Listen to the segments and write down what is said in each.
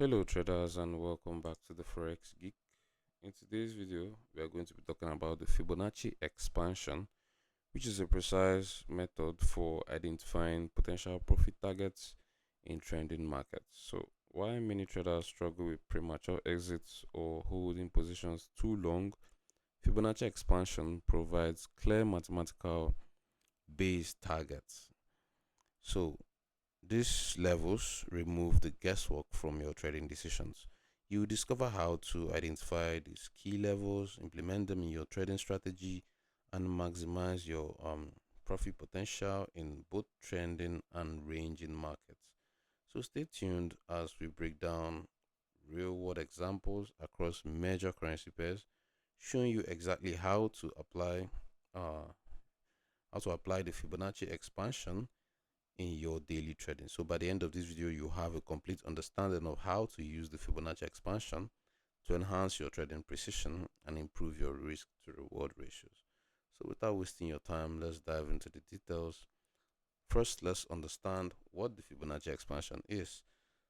Hello traders and welcome back to the Forex Geek. In today's video, we are going to be talking about the Fibonacci Expansion, which is a precise method for identifying potential profit targets in trending markets. So, why many traders struggle with premature exits or holding positions too long, Fibonacci Expansion provides clear mathematical based targets. So, these levels remove the guesswork from your trading decisions. You discover how to identify these key levels, implement them in your trading strategy, and maximize your profit potential in both trending and ranging markets. So stay tuned as we break down real world examples across major currency pairs, showing you exactly uh, how to apply the Fibonacci expansion in your daily trading. So by the end of this video, you have a complete understanding of how to use the Fibonacci expansion to enhance your trading precision and improve your risk to reward ratios. So without wasting your time, let's dive into the details. First, let's understand what the Fibonacci expansion is.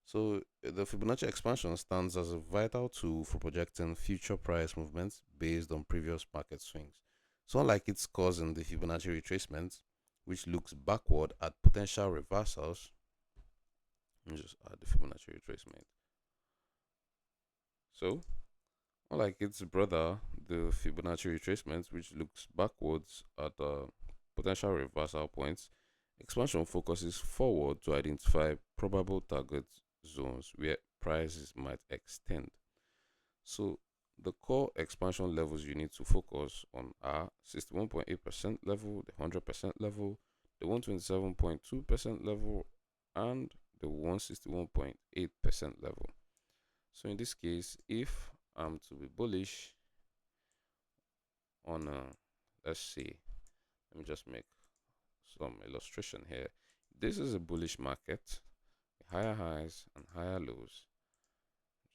So the Fibonacci expansion stands as a vital tool for projecting future price movements based on previous market swings. So unlike its cousin, the Fibonacci retracement, which looks backward at potential reversals, let me just add the Fibonacci retracement. So unlike its brother, the Fibonacci retracement, which looks backwards at potential reversal points, expansion focuses forward to identify probable target zones where prices might extend. So the core expansion levels you need to focus on are 61.8% level, the 100% level, the 127.2% level, and the 161.8% level. So in this case, if I'm to be bullish on let's see, let me just make some illustration here. This is a bullish market, higher highs and higher lows.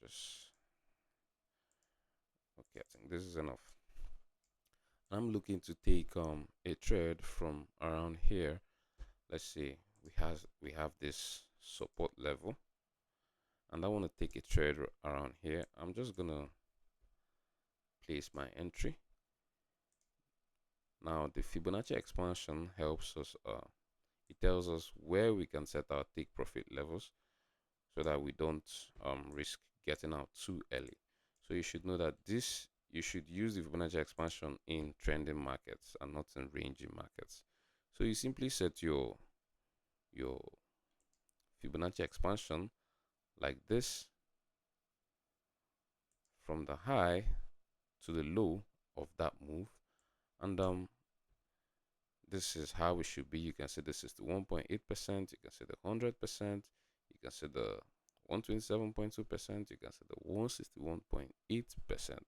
Just okay, I think this is enough. I'm looking to take a trade from around here. Let's see, we have this support level, and I want to take a trade around here. I'm just gonna place my entry. Now the Fibonacci expansion helps us. It tells us where we can set our take profit levels so that we don't risk getting out too early. So you should know that you should use the Fibonacci expansion in trending markets and not in ranging markets. So you simply set your Fibonacci expansion like this from the high to the low of that move, and this is how it should be. You can say this is the 1.8%, you can say the 100%, you can say the 127.2%, you can say the 161.8%.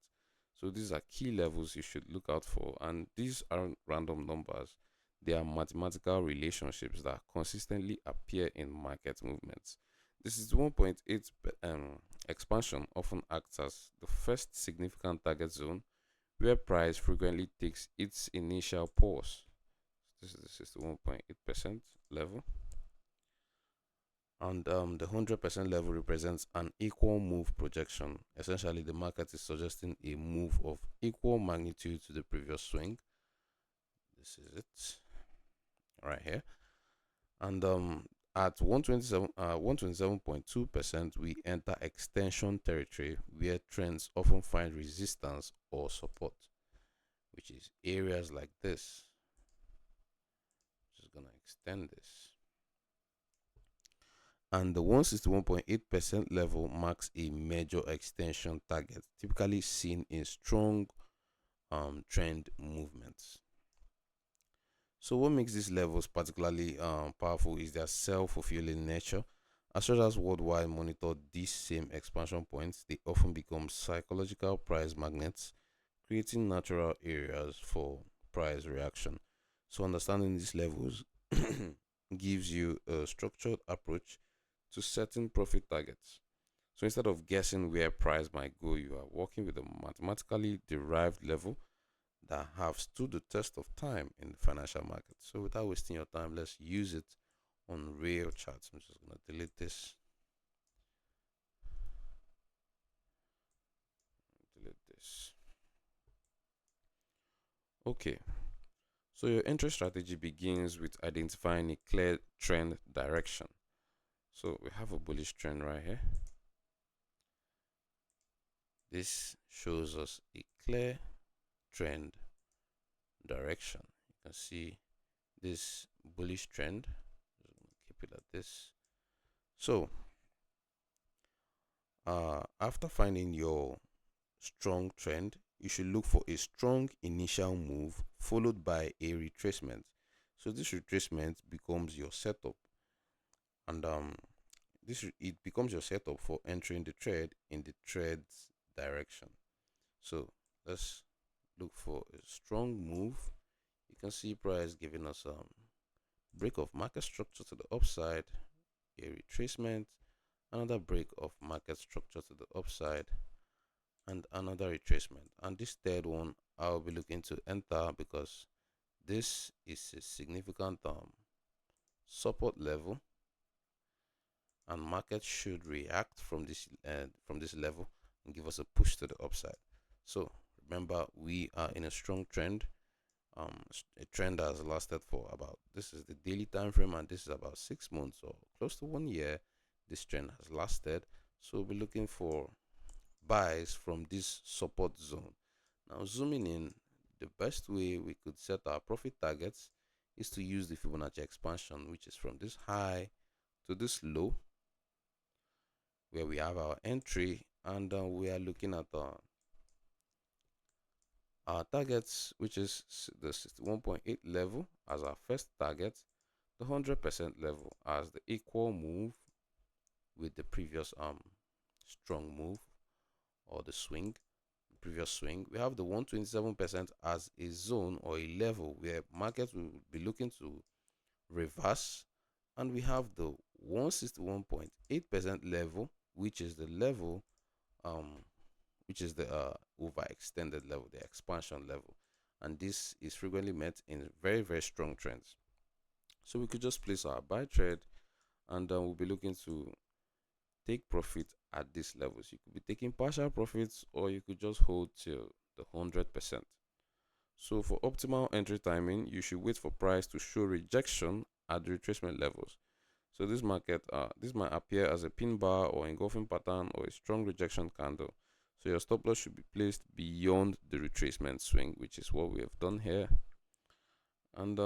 So these are key levels you should look out for, and these aren't random numbers. They are mathematical relationships that consistently appear in market movements. This is 1.8 expansion often acts as the first significant target zone where price frequently takes its initial pause. This is the 61.8% level, and the 100% level represents an equal move projection. Essentially, the market is suggesting a move of equal magnitude to the previous swing. This is it right here, and at 127.2%, we enter extension territory where trends often find resistance or support, which is areas like this. Just gonna extend this. And the 161.8% level marks a major extension target, typically seen in strong trend movements. So what makes these levels particularly powerful is their self-fulfilling nature. As traders worldwide monitor these same expansion points, they often become psychological price magnets, creating natural areas for price reaction. So understanding these levels gives you a structured approach to setting profit targets. So instead of guessing where price might go, you are working with a mathematically derived level that have stood the test of time in the financial market. So without wasting your time, let's use it on real charts. I'm just going to delete this. this. Okay, so your entry strategy begins with identifying a clear trend direction. So we have a bullish trend right here. This shows us a clear trend direction. You can see this bullish trend. Keep it at this. So after finding your strong trend, you should look for a strong initial move followed by a retracement. So this retracement becomes your setup, and it becomes your setup for entering the trade in the trade's direction. So let's look for a strong move. You can see price giving us break of market structure to the upside, a retracement, another break of market structure to the upside, and another retracement. And this third one I'll be looking to enter because this is a significant support level, and market should react from this level and give us a push to the upside. So remember, we are in a strong trend, a trend that has lasted for about, this is the daily time frame, and this is about 6 months or close to 1 year. This trend has lasted, so we'll be looking for buys from this support zone. Now zooming in, the best way we could set our profit targets is to use the Fibonacci expansion, which is from this high to this low, where we have our entry, and we are looking at our targets, which is the 61.8 level as our first target, the 100% level as the equal move with the previous strong move or the swing, previous swing. We have the 127% as a zone or a level where markets will be looking to reverse, and we have the 161.8% level, which is the level which is the overextended level, the expansion level, and this is frequently met in very strong trends. So we could just place our buy trade, and we'll be looking to take profit at these levels. You could be taking partial profits, or you could just hold till the 100%. So for optimal entry timing, you should wait for price to show rejection at the retracement levels. So this might appear as a pin bar or engulfing pattern or a strong rejection candle. So your stop loss should be placed beyond the retracement swing, which is what we have done here. And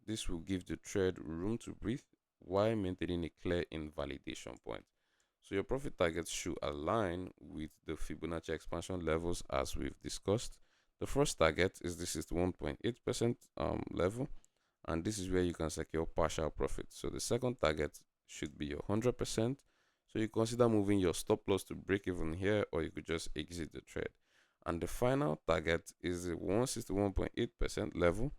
this will give the trade room to breathe while maintaining a clear invalidation point. So your profit targets should align with the Fibonacci expansion levels as we've discussed. The first target is this is the 1.8% level, and this is where you can secure partial profit. So the second target should be your 100%. So you consider moving your stop loss to break even here, or you could just exit the trade. And the final target is the 161.8% level,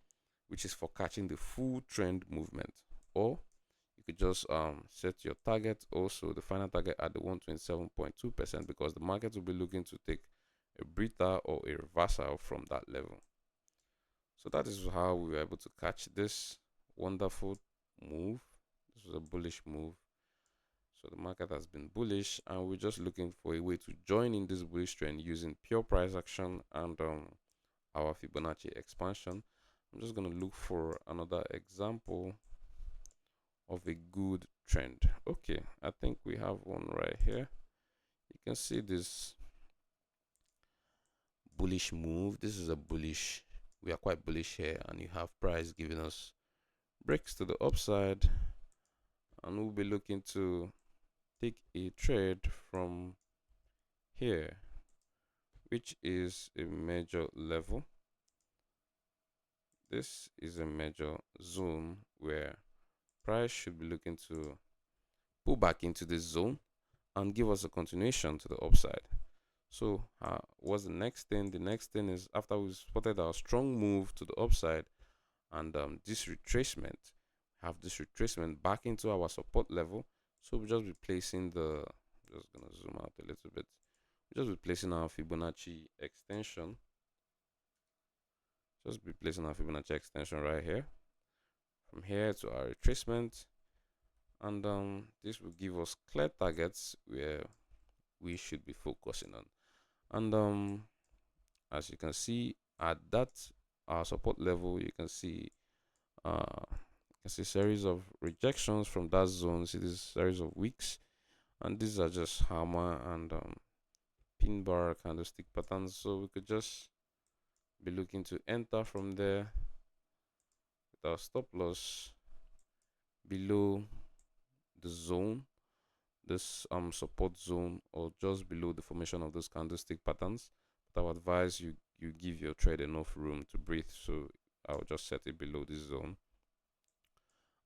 which is for catching the full trend movement. Or you could just set your target, also the final target, at the 127.2%, because the market will be looking to take a breather or a reversal from that level. So that is how we were able to catch this wonderful move. This was a bullish move. So the market has been bullish, and we're just looking for a way to join in this bullish trend using pure price action and our Fibonacci expansion. I'm just going to look for another example of a good trend. Okay, I think we have one right here. You can see this bullish move. This is a bullish, we are quite bullish here, and you have price giving us breaks to the upside, and we'll be looking to take a trade from here, which is a major level. This is a major zone where price should be looking to pull back into this zone and give us a continuation to the upside. So what's the next thing? The next thing is, after we spotted our strong move to the upside and this retracement, have this retracement back into our support level. So we'll just be placing the, just gonna zoom out a little bit. We'll just be placing our Fibonacci extension. Just be placing our Fibonacci extension right here. From here to our retracement, and this will give us clear targets where we should be focusing on. And as you can see at that support level, you can see series of rejections from that zone. See this series of wicks, and these are just hammer and pin bar candlestick patterns. So we could just be looking to enter from there with our stop loss below the zone, this support zone, or just below the formation of those candlestick patterns. But I would advise you give your trade enough room to breathe, so I'll just set it below this zone.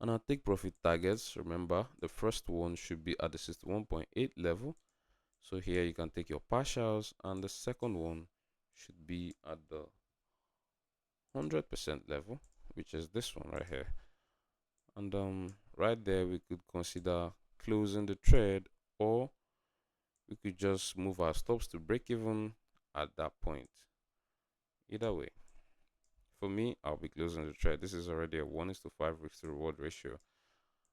And our take profit targets, remember the first one should be at the 61.8 level, so here you can take your partials, and the second one should be at the 100% level, which is this one right here. And right there we could consider closing the trade, or we could just move our stops to break even at that point. Either way, for me, I'll be closing the trade. This is already a 1:5 risk to reward ratio.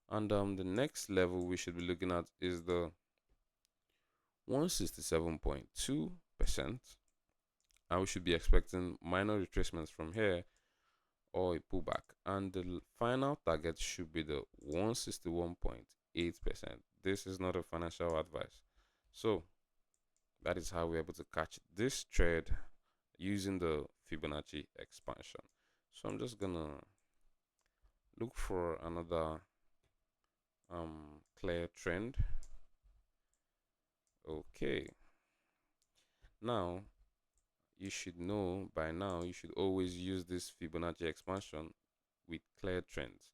And the next level we should be looking at is the 167.2%, and we should be expecting minor retracements from here or a pullback, and the final target should be the 161.8%. This is not a financial advice. So that is how we're able to catch this trade using the Fibonacci expansion. So I'm just gonna look for another clear trend. Okay, now you should know by now, you should always use this Fibonacci expansion with clear trends,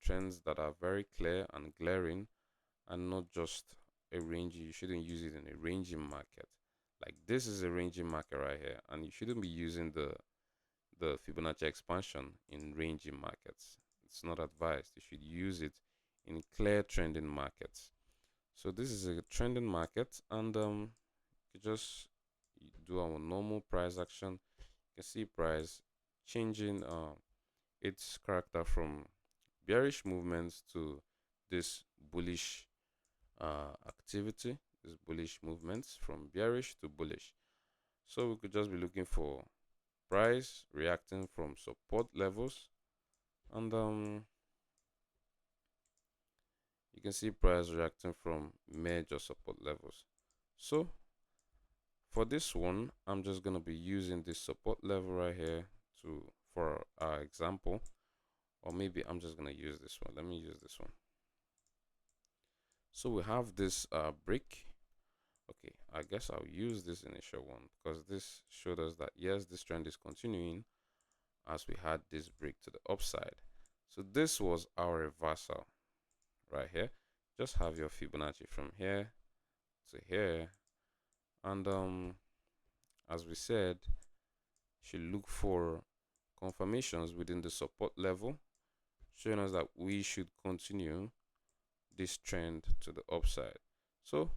trends that are very clear and glaring, and not just a range. You shouldn't use it in a ranging market. Like this is a ranging market right here, and you shouldn't be using the Fibonacci expansion in ranging markets. It's not advised. You should use it in clear trending markets. So this is a trending market, and you just do our normal price action. You can see price changing its character from bearish movements to this bullish activity, this bullish movements from bearish to bullish. So we could just be looking for price reacting from support levels, and you can see price reacting from major support levels. So for this one, I'm just going to be using this support level right here for our example, or maybe I'm just going to use this one. Let me use this one. So we have this break. Okay, I guess I'll use this initial one because this showed us that yes, this trend is continuing as we had this break to the upside. So this was our reversal right here. Just have your Fibonacci from here to here, and as we said, should look for confirmations within the support level, showing us that we should continue this trend to the upside. So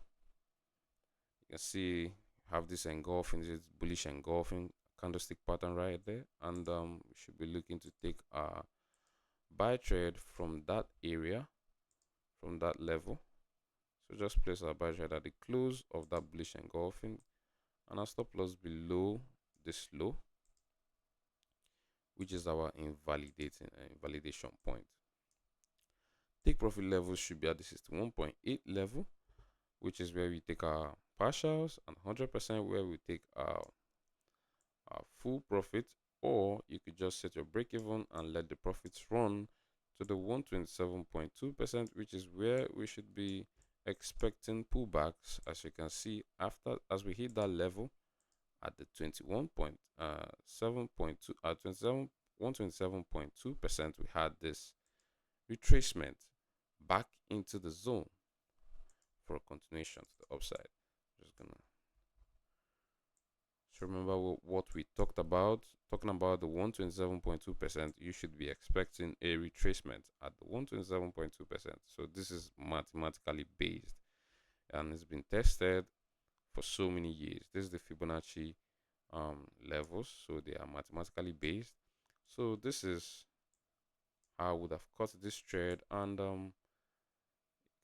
you can see have this engulfing, this bullish engulfing candlestick pattern right there, and we should be looking to take a buy trade from that area, from that level. So just place our buy trade at the close of that bullish engulfing, and our stop loss below this low, which is our invalidation point. Take profit levels should be at the 61.8 level, which is where we take our partials, and 100% where we take our full profit. Or you could just set your break even and let the profits run to the 127.2%, which is where we should be expecting pullbacks. As you can see, as we hit that level at the 21.7.2 at 127.2%, we had this retracement back into the zone for a continuation to the upside. Just gonna remember what we talked about. Talking about the 127.2%, you should be expecting a retracement at the 127.2%. So this is mathematically based, and it's been tested for so many years. This is the Fibonacci levels, so they are mathematically based. So this is how I would have cut this trade, and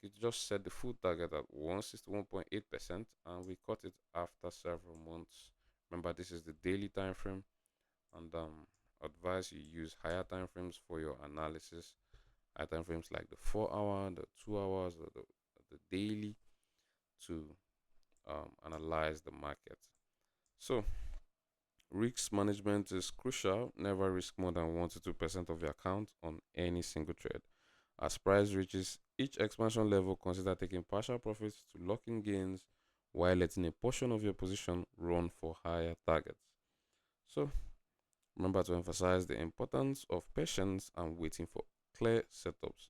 it just set the full target at 161.8%, and we cut it after several months Remember, this is the daily time frame, and advise you use higher time frames for your analysis. Higher time frames like the 4 hour, the 2 hours, or the daily to analyze the market. So, risk management is crucial. Never risk more than 1 to 2% of your account on any single trade. As price reaches each expansion level, consider taking partial profits to lock in gains while letting a portion of your position run for higher targets. So, remember to emphasize the importance of patience and waiting for clear setups.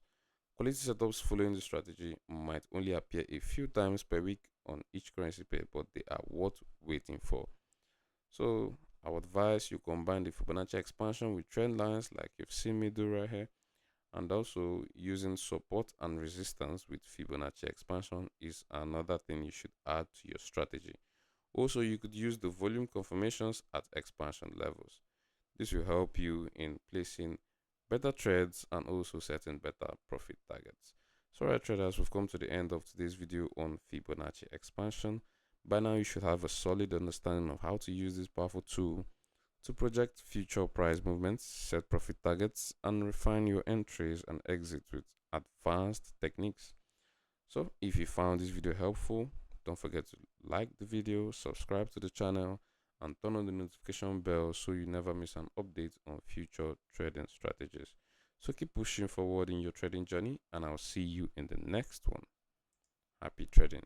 Quality setups following this strategy might only appear a few times per week on each currency pair, but they are worth waiting for. So, I would advise you combine the Fibonacci expansion with trend lines like you've seen me do right here, and also using support and resistance with Fibonacci expansion is another thing you should add to your strategy. Also, you could use the volume confirmations at expansion levels. This will help you in placing better trades and also setting better profit targets. So, alright, traders, we've come to the end of today's video on Fibonacci expansion. By now, you should have a solid understanding of how to use this powerful tool to project future price movements, set profit targets, and refine your entries and exits with advanced techniques. So, if you found this video helpful, don't forget to like the video, subscribe to the channel, and turn on the notification bell so you never miss an update on future trading strategies. So keep pushing forward in your trading journey, and I'll see you in the next one. Happy trading.